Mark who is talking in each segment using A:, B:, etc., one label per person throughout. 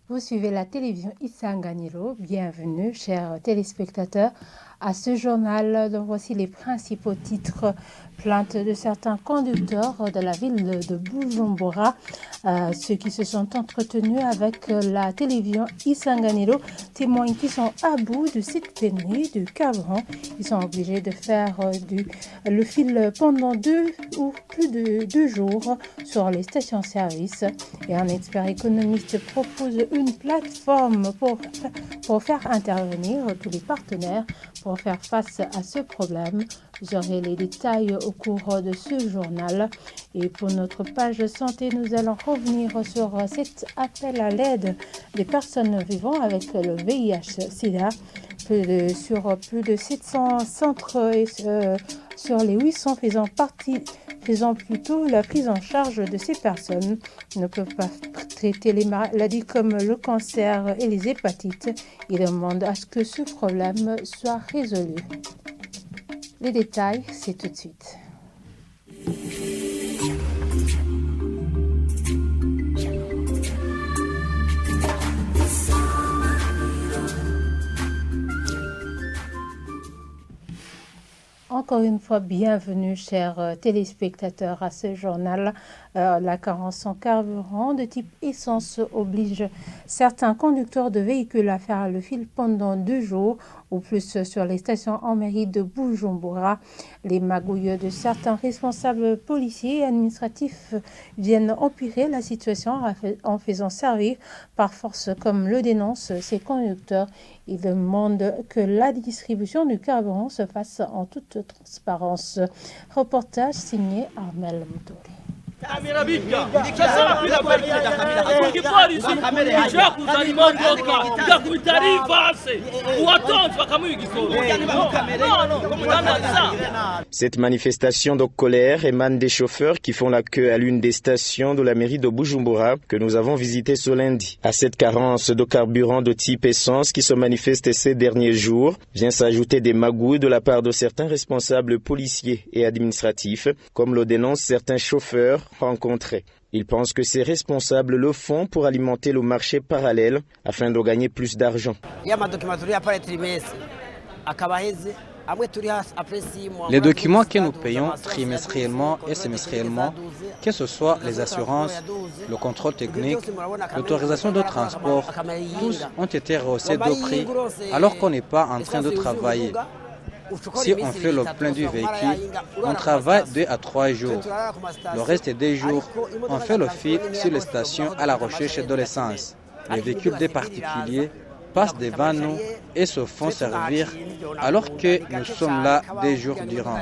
A: Vous suivez la télévision Isanganiro. Bienvenue, chers téléspectateurs, à ce journal dont voici les principaux titres. Plainte de certains conducteurs de la ville de Bujumbura, ceux qui se sont entretenus avec la télévision Isanganiro témoignent qu'ils sont à bout de cette pénurie de carburant. Ils sont obligés de faire le fil pendant 2 ou plus de 2 jours sur les stations-service. Et un expert économiste propose une plateforme pour faire intervenir tous les partenaires pour faire face à ce problème. Vous aurez les détails au cours de ce journal. Et pour notre page santé, nous allons revenir sur cet appel à l'aide des personnes vivant avec le VIH-Sida. Sur plus de 700 centres sur les 800 faisant plutôt la prise en charge de ces personnes ne peuvent pas traiter les maladies comme le cancer et les hépatites. Ils demandent à ce que ce problème soit résolu. Les détails, c'est tout de suite. Encore une fois, bienvenue, chers téléspectateurs, à ce journal. La carence en carburant de type essence oblige certains conducteurs de véhicules à faire le fil pendant 2 jours ou plus sur les stations en mairie de Bujumbura. Les magouilles de certains responsables policiers et administratifs viennent empirer la situation en faisant servir par force, comme le dénoncent ces conducteurs. Ils demandent que la distribution du carburant se fasse en toute transparence. Reportage signé Armel Moutouri.
B: Cette manifestation de colère émane des chauffeurs qui font la queue à l'une des stations de la mairie de Bujumbura que nous avons visitée ce lundi. À cette carence de carburant de type essence qui se manifeste ces derniers jours, vient s'ajouter des magouilles de la part de certains responsables policiers et administratifs, comme le dénoncent certains chauffeurs rencontrés. Ils pensent que ces responsables le font pour alimenter le marché parallèle afin de gagner plus d'argent.
C: Les documents que nous payons trimestriellement et semestriellement, que ce soit les assurances, le contrôle technique, l'autorisation de transport, tous ont été rehaussés de prix alors qu'on n'est pas en train de travailler. Si on fait le plein du véhicule, on travaille 2 à 3 jours. Le reste des jours, on fait le fil sur les stations à la recherche de l'essence. Les véhicules des particuliers passent devant nous et se font servir alors que nous sommes là 2 jours durant.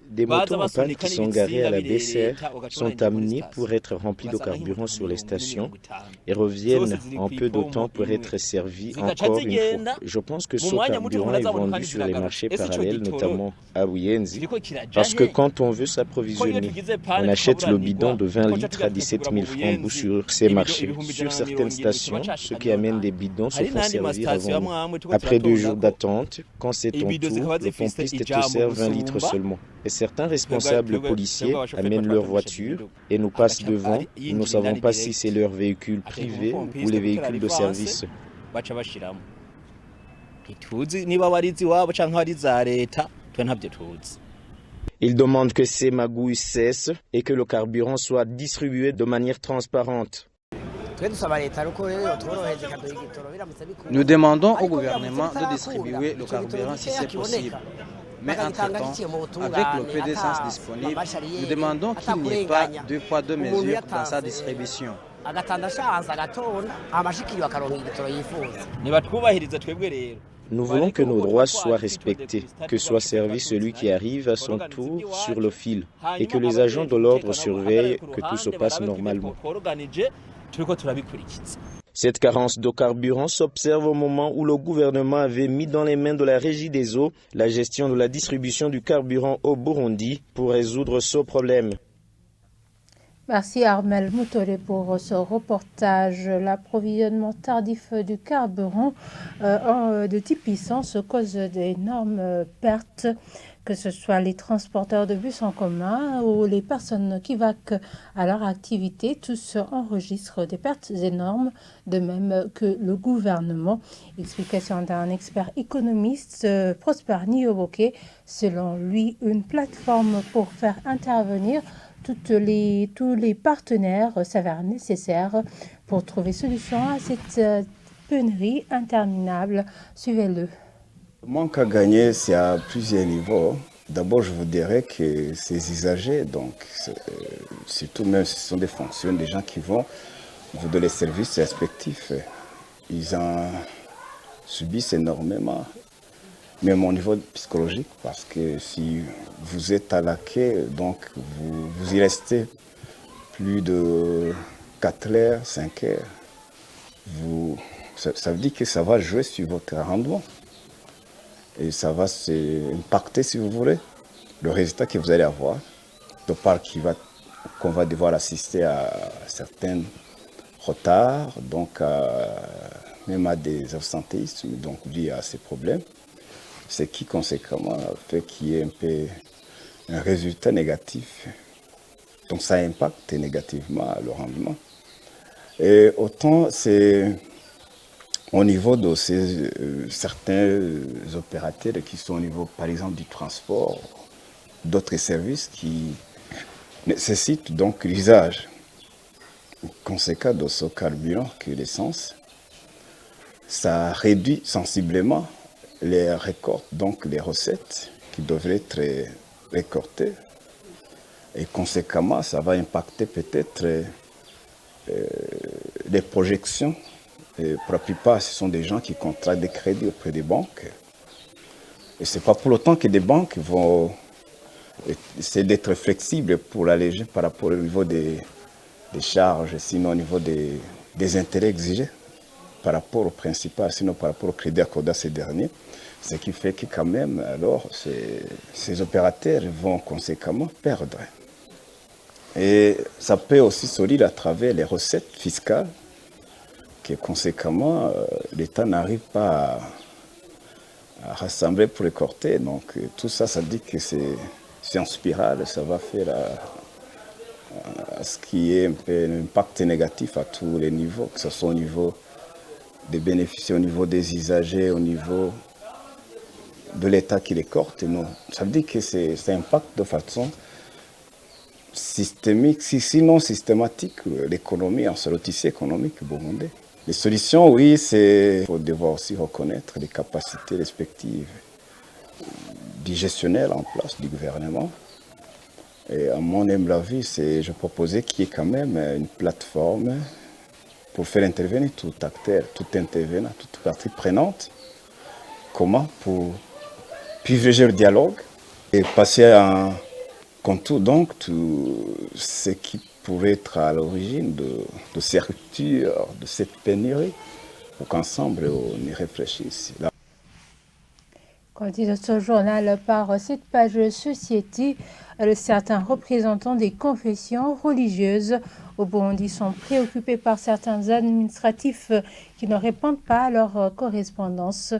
B: Des motos en panne qui sont garés à la BCR sont amenés pour être remplis de carburant sur les stations et reviennent en peu de temps pour être servis encore une fois. Je pense que ce carburant est vendu sur les marchés parallèles, notamment à Buyenzi, parce que quand on veut s'approvisionner, on achète le bidon de 20 litres à 17 000 francs sur ces marchés. Sur certaines stations, ceux qui amènent des bidons se font servir avant nous. Après 2 jours d'attente, quand c'est ton tour, le pompiste te sert 20 litres seulement. Et certains responsables policiers amènent leur voiture et nous passent devant. Nous ne savons pas si c'est leur véhicule privé ou les véhicules de service. Ils demandent que ces magouilles cessent et que le carburant soit distribué de manière transparente.
C: Nous demandons au gouvernement de distribuer le carburant si c'est possible. Mais entre-temps, avec le peu d'essence disponible, nous demandons qu'il n'y ait pas 2 poids 2 mesures dans sa distribution.
B: Nous voulons que nos droits soient respectés, que soit servi celui qui arrive à son tour sur le fil et que les agents de l'ordre surveillent que tout se passe normalement. Cette carence de carburant s'observe au moment où le gouvernement avait mis dans les mains de la Régie des eaux la gestion de la distribution du carburant au Burundi pour résoudre ce problème.
A: Merci Armel Moutouri pour ce reportage. L'approvisionnement tardif du carburant de type essence cause d'énormes pertes que ce soit les transporteurs de bus en commun ou les personnes qui vaquent à leur activité, tous enregistrent des pertes énormes, de même que le gouvernement. Explication d'un expert économiste, Prosper Nioboke. Selon lui, une plateforme pour faire intervenir tous les partenaires s'avère nécessaire pour trouver solution à cette pénurie interminable. Suivez-le.
D: Le manque à gagner, c'est à plusieurs niveaux. D'abord, je vous dirais que ces usagers, donc, surtout même si ce sont des fonctionnaires, des gens qui vont vous donner les services respectifs, ils en subissent énormément, même au niveau psychologique, parce que si vous êtes à la quai, donc vous y restez plus de 4 heures, 5 heures, ça veut dire que ça va jouer sur votre rendement. Et ça va impacter, si vous voulez, le résultat que vous allez avoir, de part qu'on va devoir assister à certains retards, donc même à des absentéismes, donc liés à ces problèmes, ce qui conséquemment fait qu'il y ait un peu un résultat négatif. Donc ça impacte négativement le rendement. Et autant c'est au niveau de certains opérateurs qui sont au niveau, par exemple, du transport, d'autres services qui nécessitent donc l'usage conséquent de ce carburant que l'essence, ça réduit sensiblement les récoltes, donc les recettes qui devraient être récoltées. Et conséquemment, ça va impacter peut-être les projections. Et pour la plupart, ce sont des gens qui contractent des crédits auprès des banques. Et ce n'est pas pour autant que des banques vont essayer d'être flexibles pour l'alléger par rapport au niveau des charges, sinon au niveau des intérêts exigés par rapport au principal, sinon par rapport au crédit accordé à ces derniers. Ce qui fait que quand même, alors, ces opérateurs vont conséquemment perdre. Et ça peut aussi se lire à travers les recettes fiscales, que conséquemment, l'État n'arrive pas à rassembler pour récolter. Donc tout ça, ça dit que c'est en spirale, ça va faire à ce qui est un peu un impact négatif à tous les niveaux, que ce soit au niveau des bénéficiaires, au niveau des usagers, au niveau de l'État qui les récolte. Non, ça veut dire que ça impacte de façon systémique, sinon systématique, l'économie, en le tissu économique burundais. Les solutions, oui, il faut devoir aussi reconnaître les capacités respectives du gestionnaire en place du gouvernement. Et à mon humble avis, je proposais qu'il y ait quand même une plateforme pour faire intervenir tout acteur, tout intervenant, toute partie prenante. Comment? Pour privilégier le dialogue et passer en contour donc tout ce qui pourrait être à l'origine de ces ruptures, de cette pénurie, pour qu'ensemble on y réfléchisse.
A: Continue ce journal par cette page Société. Certains représentants des confessions religieuses au Burundi sont préoccupés par certains administratifs qui ne répondent pas à leur correspondance.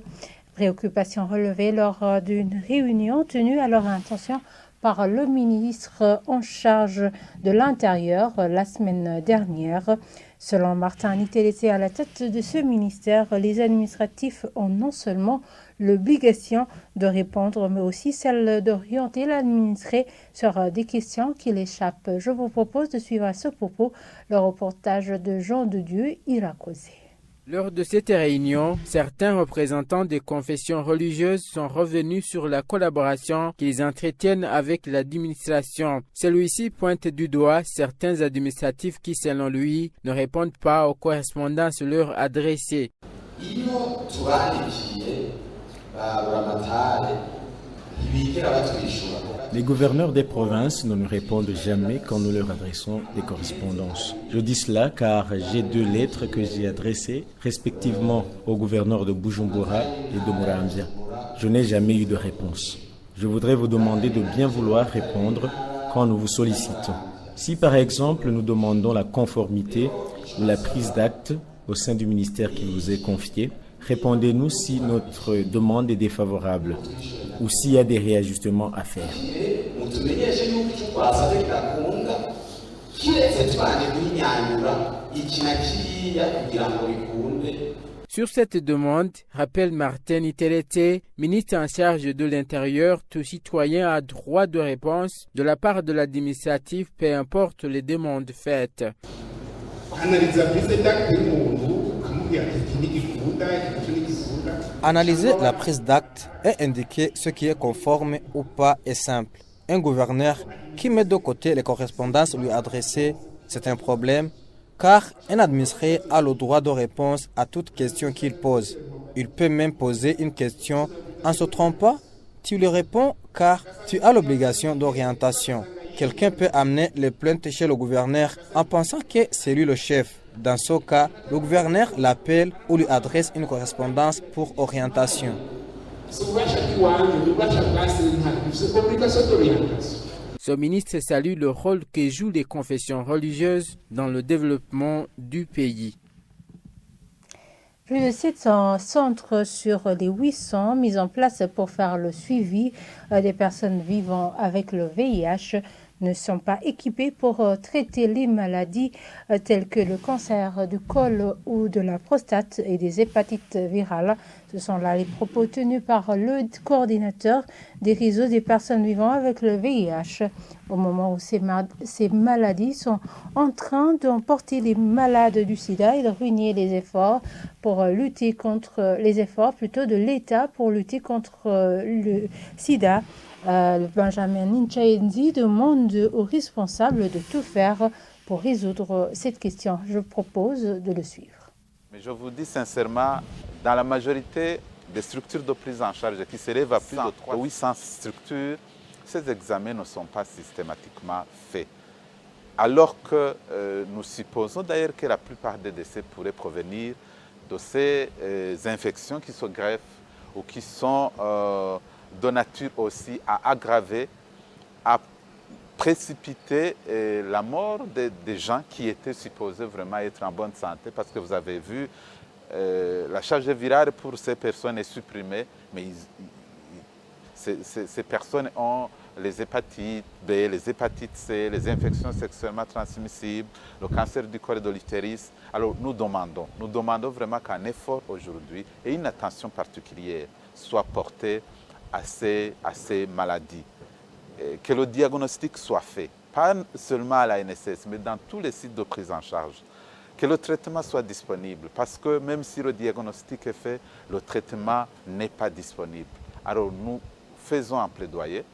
A: Préoccupation relevée lors d'une réunion tenue à leur intention par le ministre en charge de l'Intérieur la semaine dernière. Selon Martin Nitelese à la tête de ce ministère, les administratifs ont non seulement l'obligation de répondre, mais aussi celle d'orienter l'administré sur des questions qui l'échappent. Je vous propose de suivre à ce propos le reportage de Jean de Dieu Irakozé.
E: Lors de cette réunion, certains représentants des confessions religieuses sont revenus sur la collaboration qu'ils entretiennent avec l'administration. Celui-ci pointe du doigt certains administratifs qui, selon lui, ne répondent pas aux correspondances leur adressées.
F: Les gouverneurs des provinces ne nous répondent jamais quand nous leur adressons des correspondances. Je dis cela car j'ai 2 lettres que j'ai adressées respectivement aux gouverneurs de Bujumbura et de Muramvya. Je n'ai jamais eu de réponse. Je voudrais vous demander de bien vouloir répondre quand nous vous sollicitons. Si par exemple nous demandons la conformité ou la prise d'acte au sein du ministère qui vous est confié, Répondez-nous si notre demande est défavorable ou s'il y a des réajustements à faire.
E: Sur cette demande, rappelle Martin Iterete, ministre en charge de l'Intérieur, tout citoyen a droit de réponse de la part de l'administratif, peu importe les demandes faites.
C: Analyser la prise d'acte et indiquer ce qui est conforme ou pas est simple. Un gouverneur qui met de côté les correspondances lui adressées, c'est un problème, car un administré a le droit de réponse à toute question qu'il pose. Il peut même poser une question en se trompant. Tu lui réponds car tu as l'obligation d'orientation. Quelqu'un peut amener les plaintes chez le gouverneur en pensant que c'est lui le chef. Dans ce cas, le gouverneur l'appelle ou lui adresse une correspondance pour orientation.
E: Ce ministre salue le rôle que jouent les confessions religieuses dans le développement du pays.
A: Plus de 700 centres sur les 800 mis en place pour faire le suivi des personnes vivant avec le VIH ne sont pas équipés pour traiter les maladies telles que le cancer du col ou de la prostate et des hépatites virales. Ce sont là les propos tenus par le coordinateur des réseaux des personnes vivant avec le VIH. Au moment où ces maladies sont en train d'emporter les malades du sida et de ruiner les efforts pour lutter contre les efforts plutôt de l'État pour lutter contre le sida. Benjamin Nchaenzi demande aux responsables de tout faire pour résoudre cette question. Je propose de le suivre.
G: Mais je vous dis sincèrement, dans la majorité des structures de prise en charge qui s'élèvent à plus de 800 structures, ces examens ne sont pas systématiquement faits. Alors que nous supposons d'ailleurs que la plupart des décès pourraient provenir de ces infections qui se greffent ou qui sont de nature aussi à aggraver, à précipiter la mort des gens qui étaient supposés vraiment être en bonne santé, parce que vous avez vu, la charge virale pour ces personnes est supprimée, mais ces personnes ont les hépatites B, les hépatites C, les infections sexuellement transmissibles, le cancer du col et de l'utérus. Alors nous demandons vraiment qu'un effort aujourd'hui et une attention particulière soit portée à ces maladies. Que le diagnostic soit fait, pas seulement à la NSS, mais dans tous les sites de prise en charge. Que le traitement soit disponible, parce que même si le diagnostic est fait, le traitement n'est pas disponible. Alors nous faisons un plaidoyer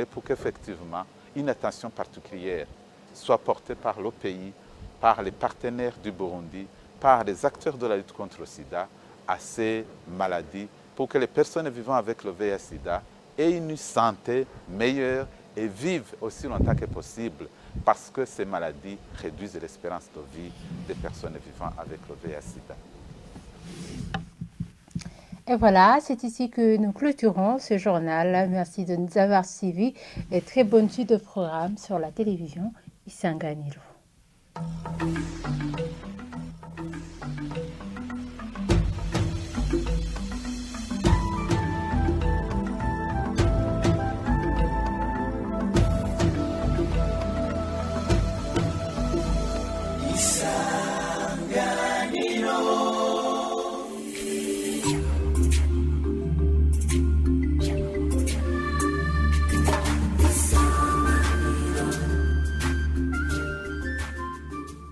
G: pour qu'effectivement une attention particulière soit portée par le pays, par les partenaires du Burundi, par les acteurs de la lutte contre le sida à ces maladies, pour que les personnes vivant avec le VIH-Sida aient une santé meilleure et vivent aussi longtemps que possible, parce que ces maladies réduisent l'espérance de vie des personnes vivant avec le VIH-Sida.
A: Et voilà, c'est ici que nous clôturons ce journal. Merci de nous avoir suivis et très bonne suite de programme sur la télévision Isanganiro.